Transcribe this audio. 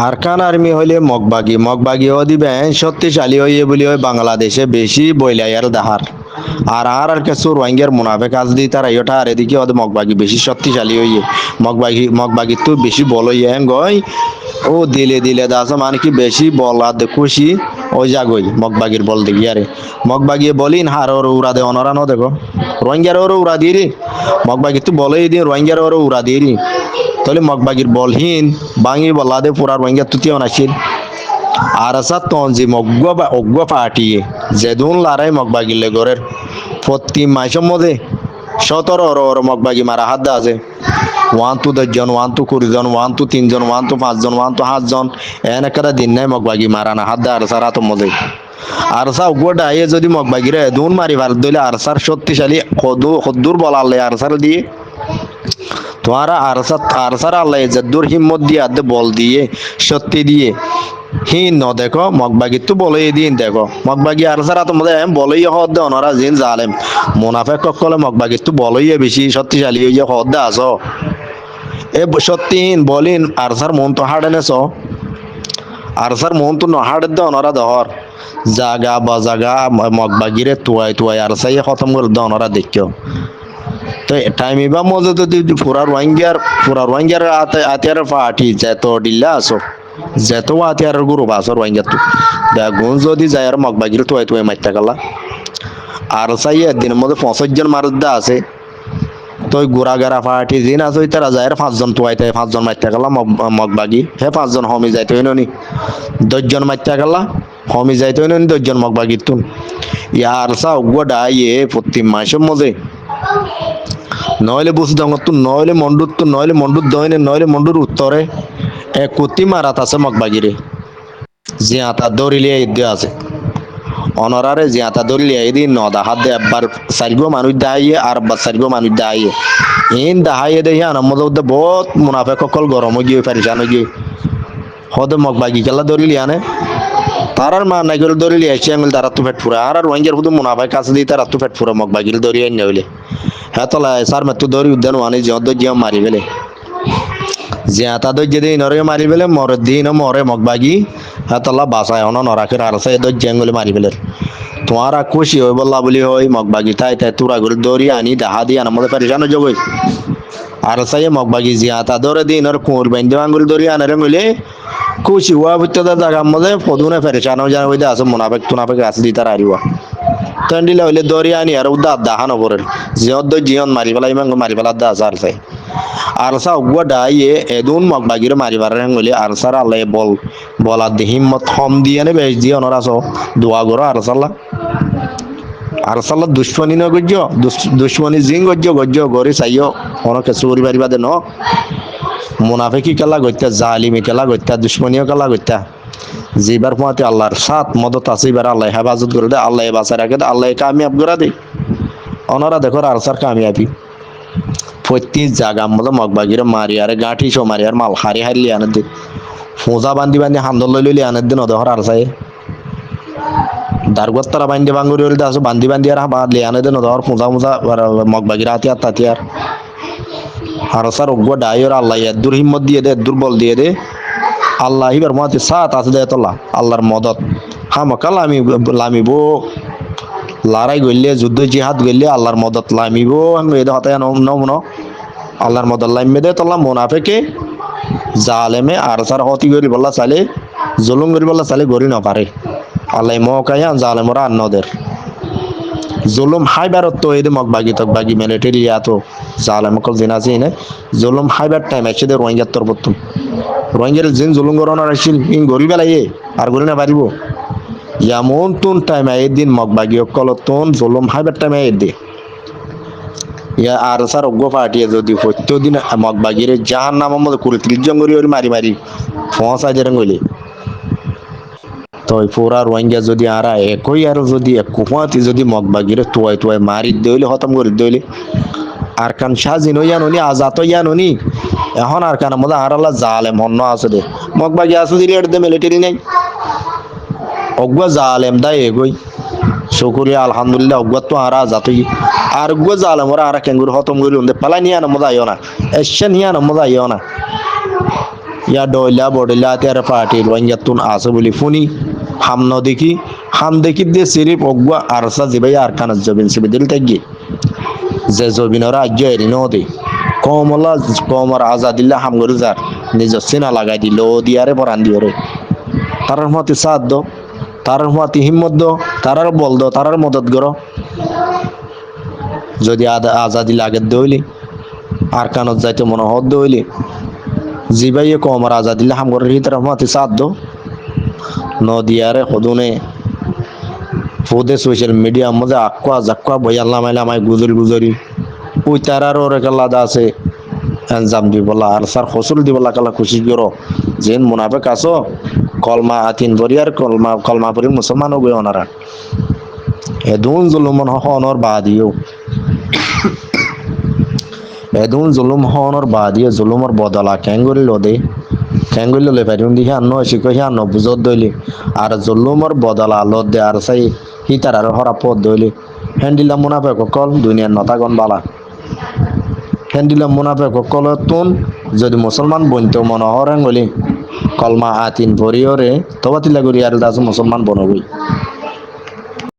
Arkan army হইলে মগবাগি মগবাগিও দিবে শক্তিশালী হইয়ে বলি ওই বাংলাদেশে বেশি বইলাইয়ার দাহার আর কিছু রোহিঙ্গার মুনাফে কাজ দি তারা ইটা আর এদিকে ওদের মগবাগি বেশি শক্তিশালী হইয়ে মগবাগি তো বেশি বল হইয়ে গই ও দিলে দিলে দাস মানে কি বেশি বল আর খুশি ওই জাগই মগবাগির বল দেখি আরে মগবাগিয়ে বলিন হার ওর উড়া দে অনরা ন দেখো রোহিঙ্গার ওর উড়া দিয়ে রে মগবাগি তো বলেই দিন রোহিঙ্গার ওর উড়া দিয়ে রে তাহলে মগবাগির বলহীন বাঙি বল্লাদে পুরা রোহিঙ্গা তুতিও নাছিল আর আসা তঞ্জি অগ্গ পাটিয়ে যেদুন লারাই মগবাগির লেগরের প্রতি মাসের মধ্যে 17 মগবাগি মারা হাত আছে 1 to 10 1 to 20 1 to 3 1 to 5 1 to 7 এনে কারা দিন নাই মগবাগি মারা না হাত আর সারা তো মধ্যে আর সা উগ্রটা আইয়ে যদি মগবাগিরে দুন মারি ভার দইলে আর সার শক্তিশালী হদ্দুর বলালে আর সার দিয়ে তোমারা আরসার আল্লাহ যদ্দুর হিম্মত দিয়ে আদে বল দিয়ে সত্যি দিয়ে হিন ন দেখো মগবাগি তো বলেই দিন দেখো মগবাগি আরসার তোমাদের বলেই হদ অনরা জিন জালেম মুনাফেক কলে মগবাগি তো বলেই বেশি শক্তিশালী হইয়া হদ আছো এ সত্যিহীন বলিন আরসার মন তো হাড়ে নেছ আরসার মন তো নহাড়ে দে অনরা দহর জাগা বাজাগা মগবাগিরে তুয়াই আরসাই খতম করে দে অনরা দেখিও তো টাইম ইবা মজা তো পুরা রোহিঙ্গার আতিয়ার পার্টি যেত ডিল্লা আসো যেত আতিয়ার গ্রুপ আসো রোহিঙ্গা তো বেগুন যদি যায় আর মগবাগির তুয়াই মারতে গেলা আর চাই একদিনের মধ্যে 65 জন মারুদ্দা আছে তো গোড়াগারা পার্টি দিন আছে তারা যায় 5 জন তুয়াইতে 5 জন মারতে গেলা মগবাগি হে 5 জন হমি যাইতে হইল নি 10 জন মারতে গেলা হমি যাইতে হইল নি 10 জন মগবাগির তুন ইয়ার সা গোডা ইয়ে প্রতি মাসের মধ্যে নইলে বুঝতে তো নইলে মন্ডুর দইনে নইলে মন্ডুর উত্তরে এক কুতি মারাত আছে মগবাগিরে জিয়াতা দৌড়িলিয়া ইদ্যা আছে অনরারে জিয়াতা দৌড়িলিয়া ইদি নদা হাত দে একবার সারিগো মানুষ দাহাইয়ে আর সারিগো মানুষ দাহাইয়ে ইন দাহাইয়ে দেখি আনন্দ মধ্যে বহুত মুনাফেক সকল গরম গিয়ে পারিশান গিয়ে হদে মগবাগি খেলা দৌড়িলিয়া নে তারার মা নাই করে দৌড়িলিয়া এসে আঙুল তারা তো ফেট ফুরা আর রোহিঙ্গার শুধু মুনাফেক কাছে দিয়ে তারা তো ফেট ফুরা মগবাগিল দৌড়িয়ে আইন হইলে হ্যাঁ তোলা সার মেতু দৌড়ি উদ্যান আনি জিয়া মারি ফেলে জিয়া তাদের যদি নরে মারি ফেলে মরে দিন মরে মগবাগি হ্যাঁ তোলা বাসায় হন নরাখের আর সাই দর জিয়াঙ্গুলি মারি ফেলে তোমার খুশি হই বললা বলি হই মগবাগি তাই তুরা করে দৌড়ি আনি দাহা দিয়ে আনার পারিশানো জগই আর সাই মগবাগি জিয়া তাদের দিন ওর কুঁর বাইন্দে আঙ্গুল দৌড়ি আনারে মিলে খুশি হওয়া ভিতরে জায়গার মধ্যে পদুনে পারিশানো জানা হইতে আছে মুনাফেক তুনাফেক আছে দিয়ে তার আরিবা তন্ডিলে হইলে দৌড়ি আনি আর উদ্দা দাহা নবরের জিয়ন মারি পেলা ইমান মারি পেলা দা আছে আর চাই আরসা উগুয়া ডাইয়ে এদুন মগবাগিরে মারিবার হইলে আরসার আল্লাহ বলা দে হিম্মত হম দিয়ে নে বেশ দিয়ে অনরাস দোয়া করো আরসাল্লা দুশ্মনী ন গজ্য দুশ্মনী জিং গজ্য গরি চাইও অন কিছু করি পারিবা দে ন মুনাফেকি খেলা গত্যা জালিমি খেলা গত্যা দুশ্মনীয় খেলা গত্যা যেবার পথে আল্লাহর সাত মদত আছে এবার আল্লাহ হেফাজত করে দে আল্লাহ বাঁচায় রাখে দে আল্লাহ কামিয়াব করে দে অনারা দেখো আরসার কামিয়াবি প্রত্যেক জায়গা মতো মগবাগিরে মারি আরে গাঁঠি সো মারি আর মাল হারি আনে দে ফোঁজা বান্ধি হান্দল লইলি আনে দিন অধর আর চাই দারগত তারা বান্ধি বাঙ্গুরি হলে আসো বান্ধি আর আনে দিন অধর ফোঁজা মগবাগিরে হাতিয়ার তাতিয়ার আর সার অজ্ঞ ডাইর আল্লাহ এদুর হিম্মত দিয়ে দে এদুর বল দিয়ে দে আল্লাহ এবার মতে সাত আছে দে তোলা আল্লাহর মদত মকাল লামিব লড়াই গড়লে যুদ্ধ জিহাদ গড়লে আল্লাহর মদত লামিব হতায় নমন আল্লাহর মদত লামিয়ে দে তোলা মুনাফেকে জালেমে আর সার হতি গরি বললা চালে জুলুম গরি বললা চালে গড়ি নপারে আল্লাহ মকাইয়া জালেমরা আন্নদের জুলুম হাইবার তো এই মগবাগি মিলিটারি তো জালেম কল দিন আছে নে জুলুম হাইবার টাইম আছে দে রোহিঙ্গার তরফতুন রোহিঙ্গার জিন জুলুম গরনার আসছিল ইন গরি বেলাইয়ে আর গরি না পারিব যেমন তুন টাইম একদিন মগবাগি অকলতুন জুলুম হাইবার টাইম দে ইয়া আর সার অজ্ঞ পার্টিয়ে যদি প্রত্যেকদিন মগবাগিরে জাহান নামের মধ্যে করে 30 জন গরি মারি ফসাই দেন গলি তো পুরা রোহিঙ্গা যদি আর একই আর যদি কুয়াতি যদি মগবাগিরে তুয়াই মারি দইলে খতম করে দইলে আর কান সাজিন ইয়ানুনি আজাত ইয়ানুনি এখন আর কান মধ্যে আর আল্লাহ জালেম হন্য আছে দে মগবাগি আছে দিলে এর দে মিলিটারি নাই অজ্ঞা জালেম দায় এগোই শুকুরিয়া আলহামদুলিল্লাহ অজ্ঞা তো আর আজাতই আর অজ্ঞা জালেম ওরা আর কেঙ্গুর খতম করি পালাই নিয়ে আনা মজা আইও না এসে নিয়ে আনা মজা আইও না ইয়া ডইলা বডইলা তের পার্টি রোহিঙ্গাতুন আছে বলি ফুনি হাম ন দেখি হাম দেখি দিয়ে সিরিপ অগুয়া আরসা জিবাই আর কানাজ জবিন সিবিদিল তাগি যে জবিনরা আজ্য এরি নদে কমলা কমর আজাদিল্লা হাম গরু যার নিজ সিনা লাগাই দিল ও দিয়ারে পরান দিওরে তারার মতে সাথ দো তারার মতে হিম্মত দো তারার বল দো তারার মদত করো যদি আজাদি লাগে দইলি আর কানত যাইতে মনে হদ দইলি জিবাইয়ে কমর আজাদিল্লা হাম গরু তারার মতে সাথ দো নদিয়ারে হদুনে ফুদে সোশ্যাল মিডিয়া মধ্যে আক্কা জাক্কা বইয়াল্লা মাইলা আমায় গুজরি ওই তারার ওরে কাল্লাদা আছে এনজাম দিবলা আর স্যার ফসল দিবলা কালা খুশি করো যেন মুনাফেক আছো কলমা আতিন বরিয়ার কলমা পরি মুসলমান হবে ওনারা এদুন জুলুমন হনর বাদিও এদুন জুলুম হনর বাদিও জুলুমর বদলা ক্যাঙ্গুরি লদে ক্যাঙ্গুরি ললে পারি উন্দি হ্যাঁ নয় শিখো হ্যাঁ ন বুঝত দইলি আর জুলুমর বদলা লদে আর সাই হিতার আর হরা পদ দইলি হ্যান্ডিলা মুনাফেক কল দুনিয়ার নতাগন বালা হ্যান্ডিলা মুনাফেক কল তুন যদি মুসলমান বনতে মনে হরেন বলি কলমা আতিন ভরিওরে তবাতিলা করি আর দাস মুসলমান বনবই